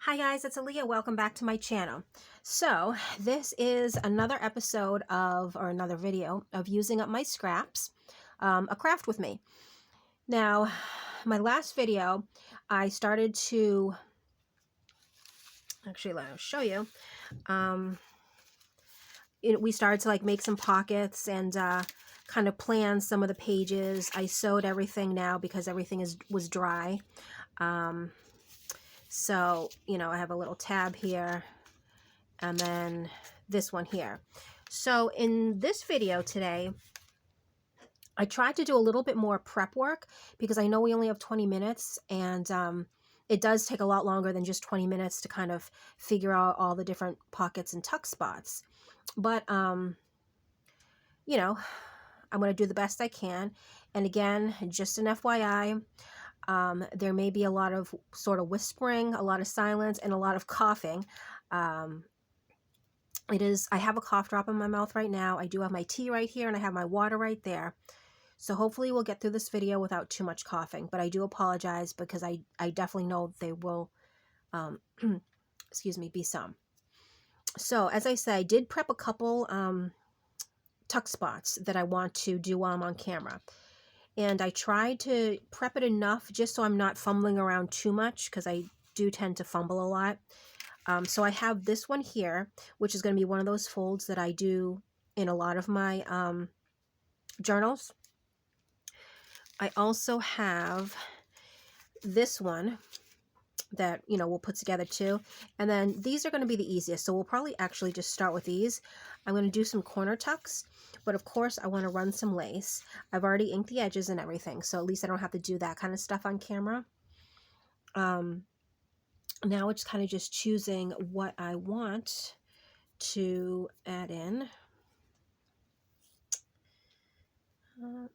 Hi guys, it's Alia. Welcome back to my channel. So this is another episode or another video of using up my scraps, a craft with me. Now, my last video, I started to, actually let me show you, we started to make some pockets and kind of plan some of the pages. I sewed everything now because everything was dry. So, I have a little tab here and then this one here. So in this video today, I tried to do a little bit more prep work because I know we only have 20 minutes and it does take a lot longer than just 20 minutes to kind of figure out all the different pockets and tuck spots. But, I'm going to do the best I can. And again, just an FYI, there may be a lot of sort of whispering, a lot of silence, and a lot of coughing. I have a cough drop in my mouth right now. I do have my tea right here and I have my water right there. So hopefully we'll get through this video without too much coughing, but I do apologize because I definitely know there will, excuse me, be some. So as I said, I did prep a couple tuck spots that I want to do while I'm on camera. And I tried to prep it enough just so I'm not fumbling around too much because I do tend to fumble a lot. So I have this one here, which is going to be one of those folds that I do in a lot of my journals. I also have this one that, we'll put together too. And then these are going to be the easiest. So we'll probably actually just start with these. I'm going to do some corner tucks, but of course I want to run some lace. I've already inked the edges and everything, so at least I don't have to do that kind of stuff on camera. Now it's kind of just choosing what I want to add in. I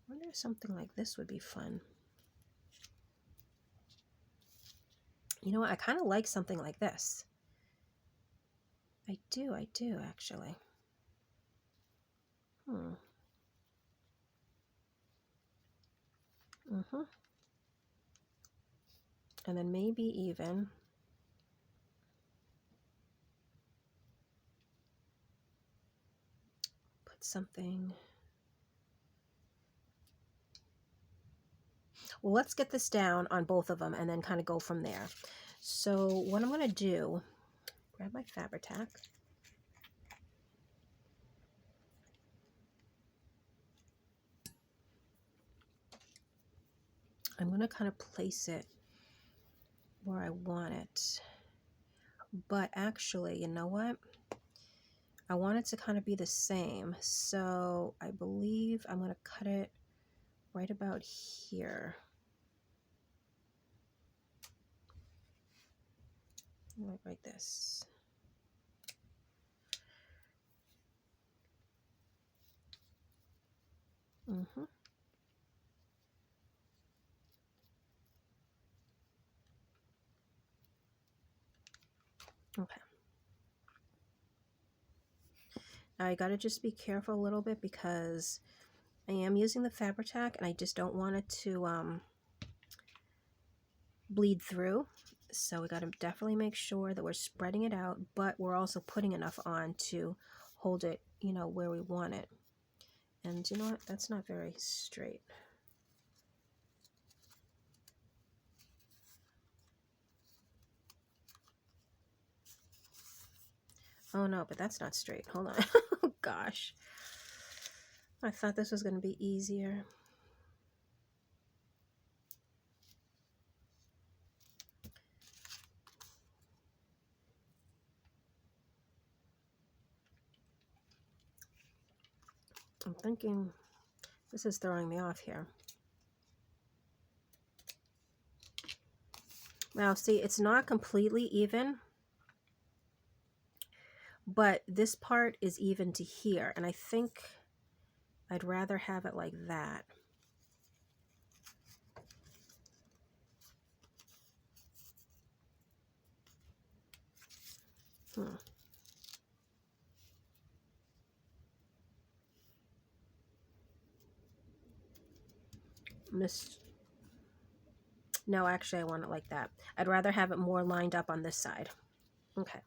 wonder if something like this would be fun. You know what? I kind of like something like this. I do actually. And then maybe even put something. Well, let's get this down on both of them and then kind of go from there. So what I'm going to do, grab my Fabri-Tac. I'm going to kind of place it where I want it. But actually, you know what? I want it to kind of be the same. So I believe I'm going to cut it right about here. Like this. Okay. Now I got to just be careful a little bit because I am using the Fabri-Tac and I just don't want it to bleed through. So we got to definitely make sure that we're spreading it out, but we're also putting enough on to hold it, where we want it. And you know what? That's not very straight. Oh no, but that's not straight. Hold on. Oh gosh. I thought this was going to be easier. I'm thinking this is throwing me off here. Now see, it's not completely even, but this part is even to here, and I think I'd rather have it like that. No, actually I want it like that. I'd rather have it more lined up on this side. Okay.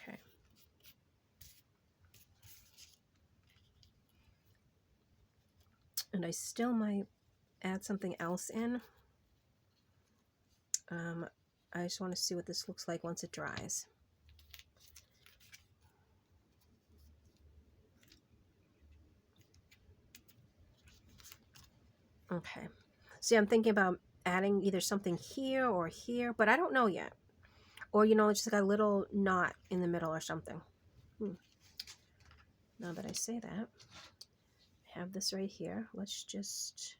Okay. And I still might add something else in. I just want to see what this looks like once it dries. Okay. See, I'm thinking about adding either something here or here, but I don't know yet. Or, you know, it's just like a little knot in the middle or something. Now that I say that, I have this right here. Let's just...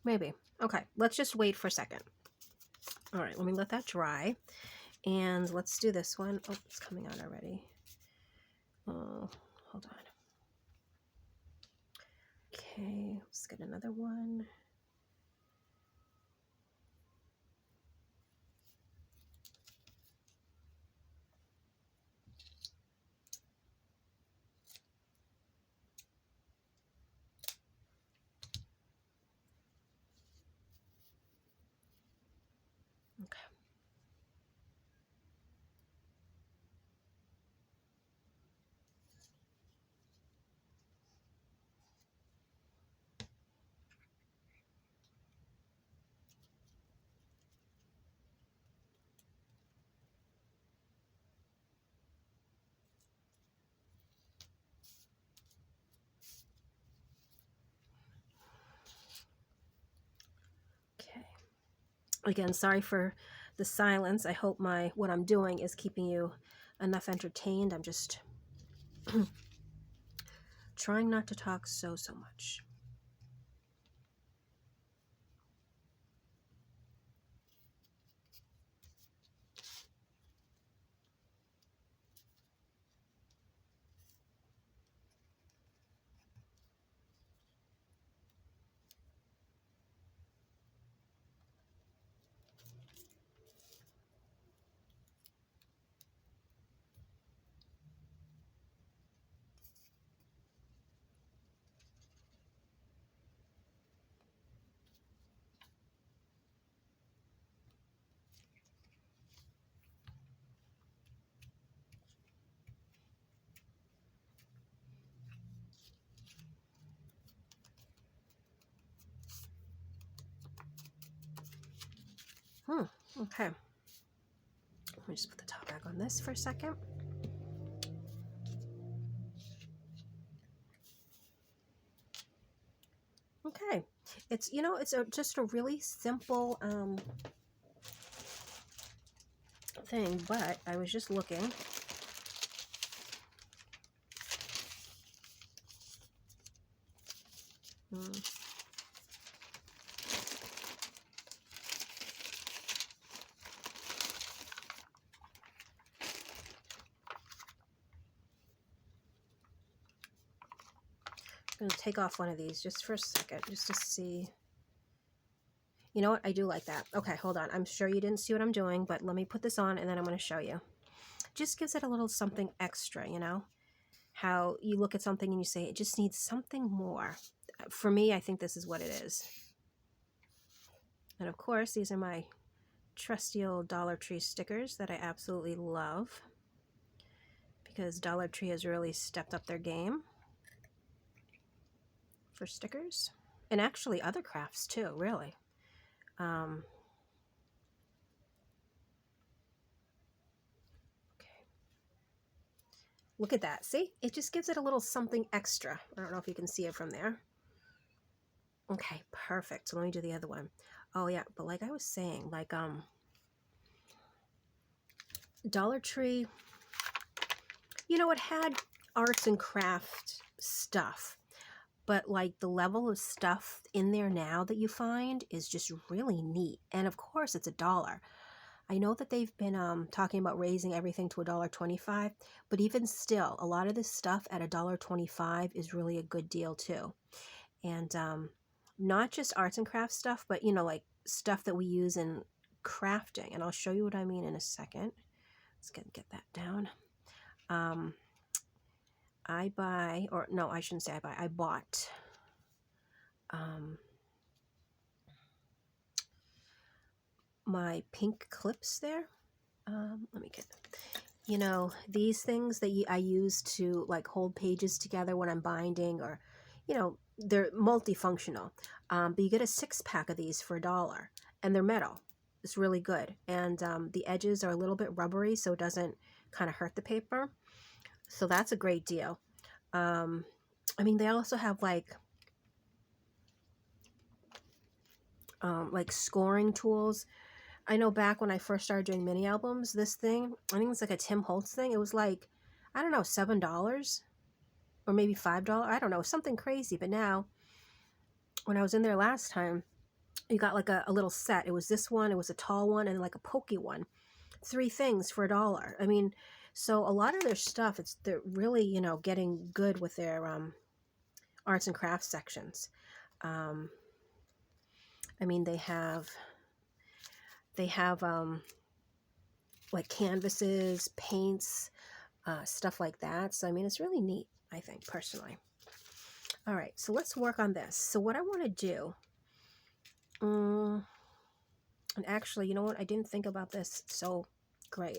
Maybe. Okay, let's just wait for a second. All right, let me let that dry. And let's do this one. Oh, it's coming out already. Oh, hold on. Okay, let's get another one. Okay. Okay. Again, sorry for the silence. I hope what I'm doing is keeping you enough entertained. I'm just trying not to talk so much. Okay. Let me just put the top back on this for a second. Okay. It's, you know, it's just a really simple thing, but I was just looking. I'm going to take off one of these just for a second, just to see. You know what? I do like that. Okay, hold on. I'm sure you didn't see what I'm doing, but let me put this on and then I'm going to show you. Just gives it a little something extra, you know? How you look at something and you say, it just needs something more. For me, I think this is what it is. And of course, these are my trusty old Dollar Tree stickers that I absolutely love, because Dollar Tree has really stepped up their game for stickers, and actually other crafts too, really. Okay. Look at that. See? It just gives it a little something extra. I don't know if you can see it from there. Okay, perfect. So let me do the other one. Oh yeah, but like I was saying, like Dollar Tree, you know, it had arts and craft stuff, but like the level of stuff in there now that you find is just really neat. And of course, it's $1. I know that they've been talking about raising everything to $1.25, but even still, a lot of this stuff at $1.25 is really a good deal too. And not just arts and crafts stuff, but you know, like stuff that we use in crafting. And I'll show you what I mean in a second. Let's get that down. I buy, or no, I shouldn't say I buy. I bought my pink clips there. Let me get them. You know, these things that I use to like hold pages together when I'm binding, or, you know, they're multifunctional. But you get a 6-pack of these for $1, and they're metal. It's really good. And the edges are a little bit rubbery, so it doesn't kind of hurt the paper. So that's a great deal. I mean, they also have like scoring tools. I know back when I first started doing mini albums, this thing, I think it's like a Tim Holtz thing. It was like, I don't know, $7 or maybe $5. I don't know, something crazy. But now, when I was in there last time, you got like a little set. It was this one, it was a tall one, and like a pokey one. 3 things for $1. I mean, so a lot of their stuff, they're really, you know, getting good with their arts and crafts sections. I mean, they have like canvases, paints, stuff like that. So I mean, it's really neat, I think, personally. All right, so let's work on this. So what I want to do, and actually, you know what, I didn't think about this so great.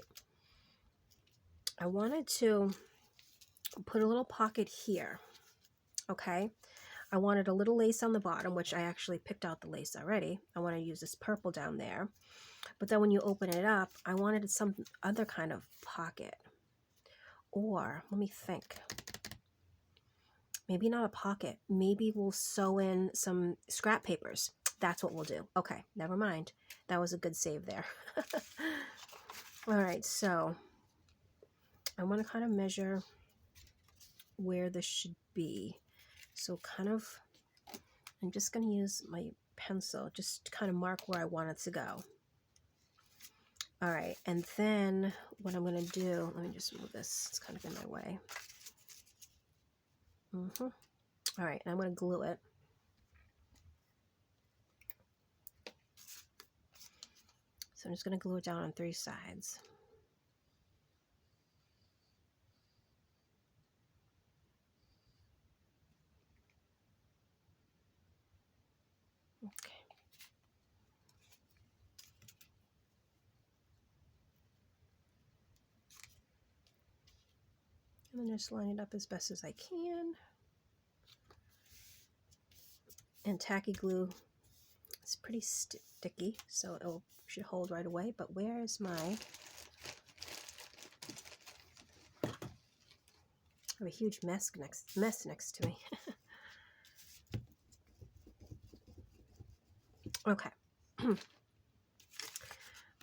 I wanted to put a little pocket here. Okay, I wanted a little lace on the bottom, which I actually picked out the lace already. I want to use this purple down there. But then when you open it up, I wanted some other kind of pocket. Or, let me think. Maybe not a pocket. Maybe we'll sew in some scrap papers. That's what we'll do. Okay, never mind. That was a good save there. All right, so I want to kind of measure where this should be. So kind of, I'm just going to use my pencil, just to kind of mark where I want it to go. All right, and then what I'm going to do, let me just move this, it's kind of in my way. All right, and I'm going to glue it. So I'm just going to glue it down on 3 sides. Okay. And then just line it up as best as I can. And tacky glue is pretty sticky, so it should hold right away. But where is my... I have a huge mess next to me. Okay.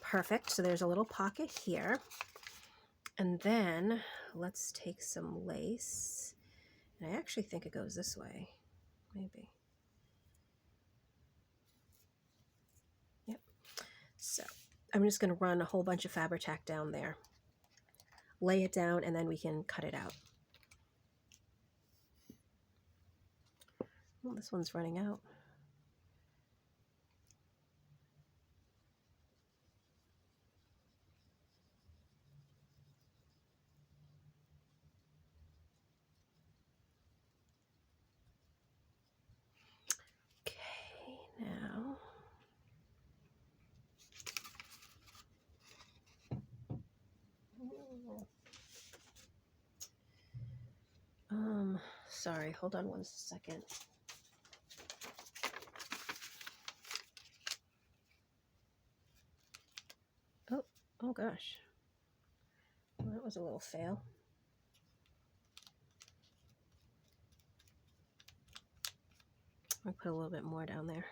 Perfect. So there's a little pocket here. And then let's take some lace. And I actually think it goes this way. Maybe. Yep. So I'm just going to run a whole bunch of Fabri-Tac down there. Lay it down, and then we can cut it out. Oh, this one's running out. Now, sorry, hold on one second. Oh gosh, well, that was a little fail. I'll put a little bit more down there.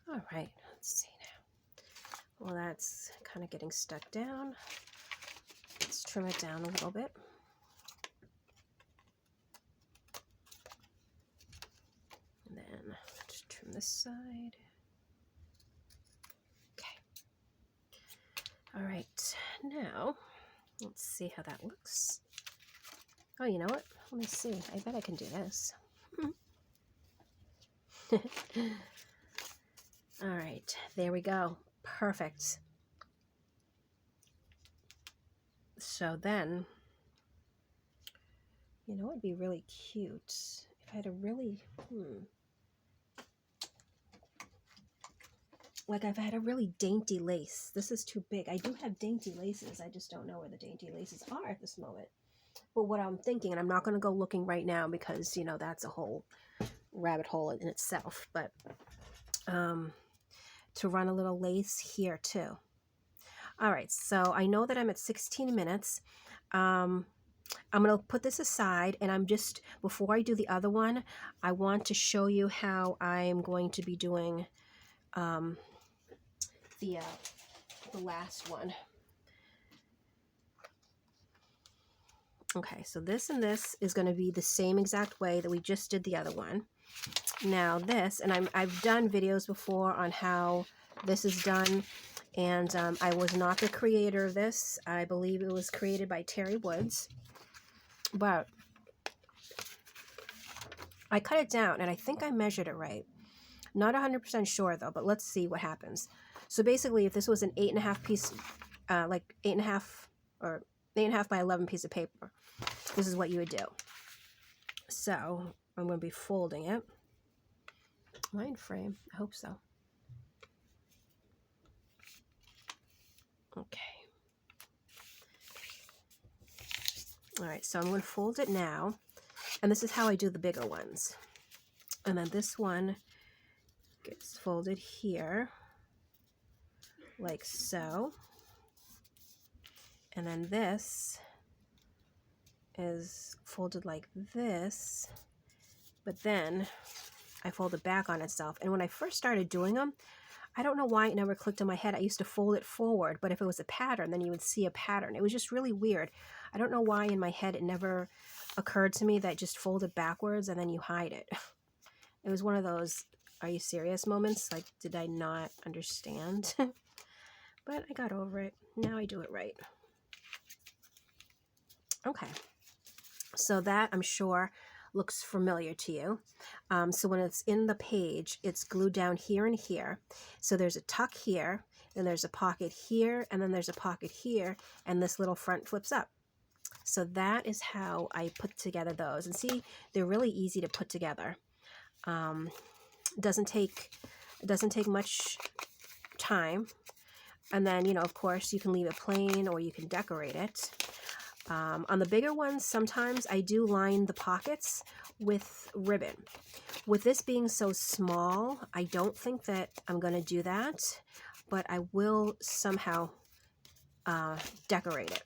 All right, let's see now. Well, that's kind of getting stuck down. Let's trim it down a little bit. And then just trim this side. Okay. All right, now let's see how that looks. Oh, you know what? Let me see. I bet I can do this. All right, there we go. Perfect. So then, you know, it'd be really cute if I had a really, like if I had a really dainty lace. This is too big. I do have dainty laces. I just don't know where the dainty laces are at this moment. But what I'm thinking, and I'm not going to go looking right now because, you know, that's a whole rabbit hole in itself, but to run a little lace here too. All right, so I know that I'm at 16 minutes. I'm going to put this aside, and I'm just, before I do the other one, I want to show you how I'm going to be doing the last one. Okay, so this and this is going to be the same exact way that we just did the other one. Now this, and I've done videos before on how this is done, and I was not the creator of this. I believe it was created by Terry Woods, but I cut it down, and I think I measured it right. Not 100% sure though, but let's see what happens. So basically, if this was an 8.5 piece, like 8.5 or 8.5 by 11 piece of paper, this is what you would do. So I'm going to be folding it. Line frame, I hope so. Okay. All right, so I'm going to fold it now, and this is how I do the bigger ones. And then this one gets folded here, like so. And then this is folded like this, but then I fold it back on itself. And when I first started doing them, I don't know why it never clicked in my head. I used to fold it forward, but if it was a pattern, then you would see a pattern. It was just really weird. I don't know why in my head it never occurred to me that just fold it backwards and then you hide it. It was one of those, are you serious moments? Like, did I not understand? But I got over it. Now I do it right. Okay. So that, I'm sure, looks familiar to you. So when it's in the page, it's glued down here and here. So there's a tuck here, then there's a pocket here, and then there's a pocket here, and this little front flips up. So that is how I put together those. And see, they're really easy to put together. Doesn't take much time. And then, you know, of course, you can leave it plain or you can decorate it. On the bigger ones, sometimes I do line the pockets with ribbon. With this being so small, I don't think that I'm going to do that, but I will somehow decorate it.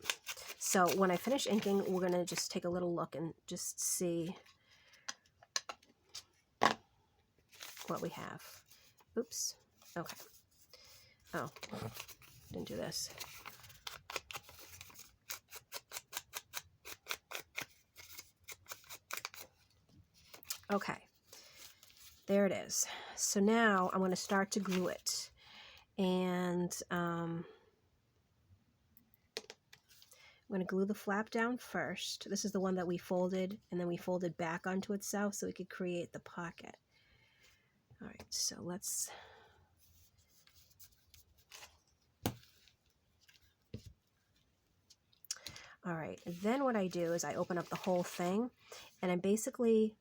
So when I finish inking, we're going to just take a little look and just see what we have. Oops. Okay. Oh, didn't do this. Okay, there it is. So now I'm going to start to glue it. And I'm going to glue the flap down first. This is the one that we folded, and then we folded back onto itself so we could create the pocket. All right, so let's... All right, and then what I do is I open up the whole thing, and I'm basically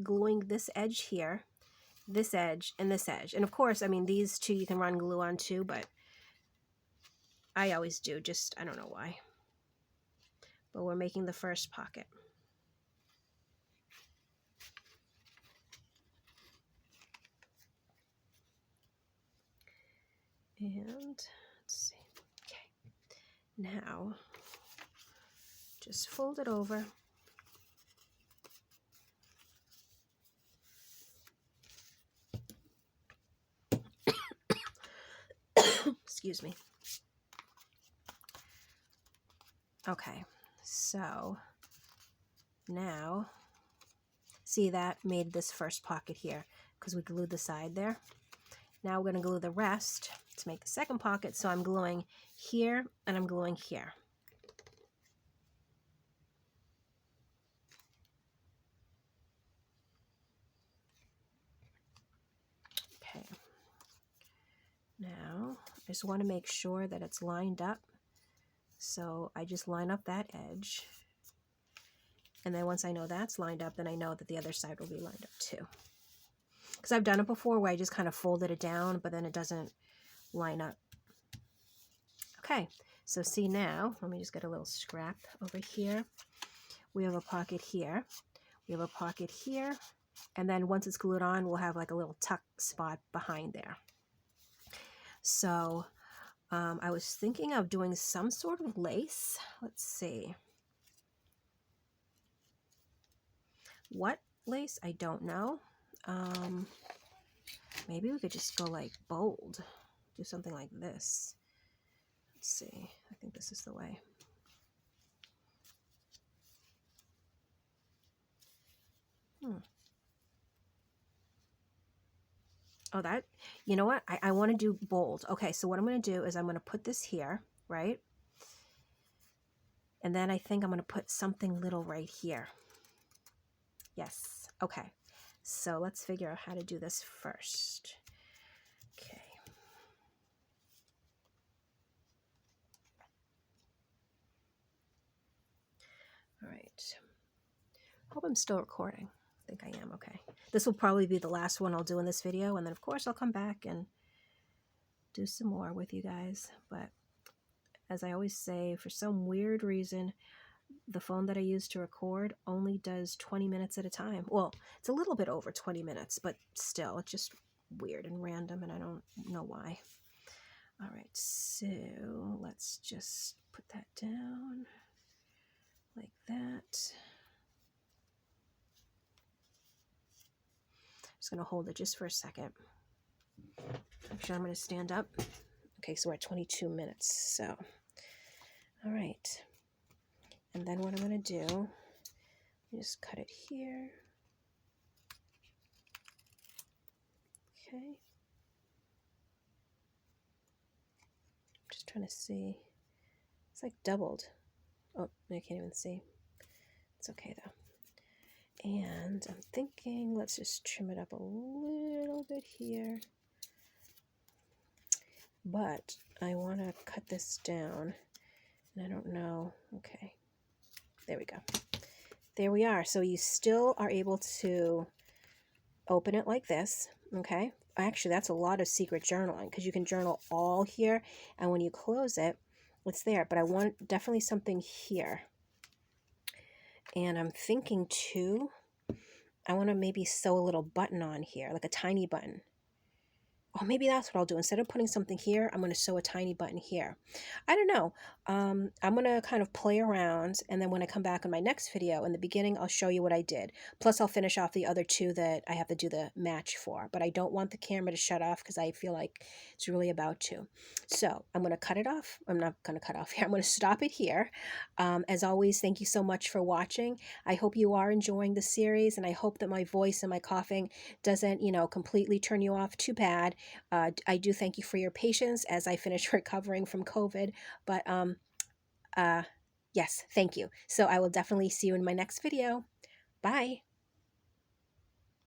gluing this edge here, this edge, and this edge. And of course, I mean, these two you can run glue on too, but I always do, just, I don't know why. But we're making the first pocket. And let's see, okay. Now, just fold it over. Excuse me. Okay, so now, see, that made this first pocket here because we glued the side there. Now we're going to glue the rest to make the second pocket. So I'm gluing here and I'm gluing here. Okay. Now I just want to make sure that it's lined up. So I just line up that edge. And then once I know that's lined up, then I know that the other side will be lined up too. Because I've done it before where I just kind of folded it down, but then it doesn't line up. Okay, so see now, let me just get a little scrap over here. We have a pocket here. We have a pocket here. And then once it's glued on, we'll have like a little tuck spot behind there. So I was thinking of doing some sort of lace. Let's see. What lace? I don't know. Maybe we could just go like bold. Do something like this. Let's see. I think this is the way. Oh, that, you know what? I want to do bold. Okay, so what I'm going to do is I'm going to put this here, right? And then I think I'm going to put something little right here. Yes. Okay. So let's figure out how to do this first. Okay. All right. Hope I'm still recording. I think I am. Okay. This will probably be the last one I'll do in this video. And then of course I'll come back and do some more with you guys. But as I always say, for some weird reason, the phone that I use to record only does 20 minutes at a time. Well, it's a little bit over 20 minutes, but still, it's just weird and random, and I don't know why. All right, so let's just put that down like that. I'm just going to hold it just for a second. Actually, I'm going to stand up. Okay, so we're at 22 minutes, so. All right. And then what I'm going to do, just cut it here. Okay. Just trying to see. It's like doubled. Oh, I can't even see. It's okay though. And I'm thinking, let's just trim it up a little bit here. But I want to cut this down. And I don't know. Okay. There we go. There we are. So you still are able to open it like this. Okay. Actually, that's a lot of secret journaling because you can journal all here. And when you close it, it's there. But I want definitely something here. And I'm thinking too, I want to maybe sew a little button on here, like a tiny button. Oh, maybe that's what I'll do. Instead of putting something here, I'm going to sew a tiny button here. I don't know. I'm going to kind of play around, and then when I come back in my next video, in the beginning, I'll show you what I did. Plus, I'll finish off the other two that I have to do the match for. But I don't want the camera to shut off because I feel like it's really about to. So I'm going to cut it off. I'm not going to cut off here. I'm going to stop it here. As always, thank you so much for watching. I hope you are enjoying the series, and I hope that my voice and my coughing doesn't, completely turn you off too bad. I do thank you for your patience as I finish recovering from COVID, but yes, thank you. So I will definitely see you in my next video. Bye.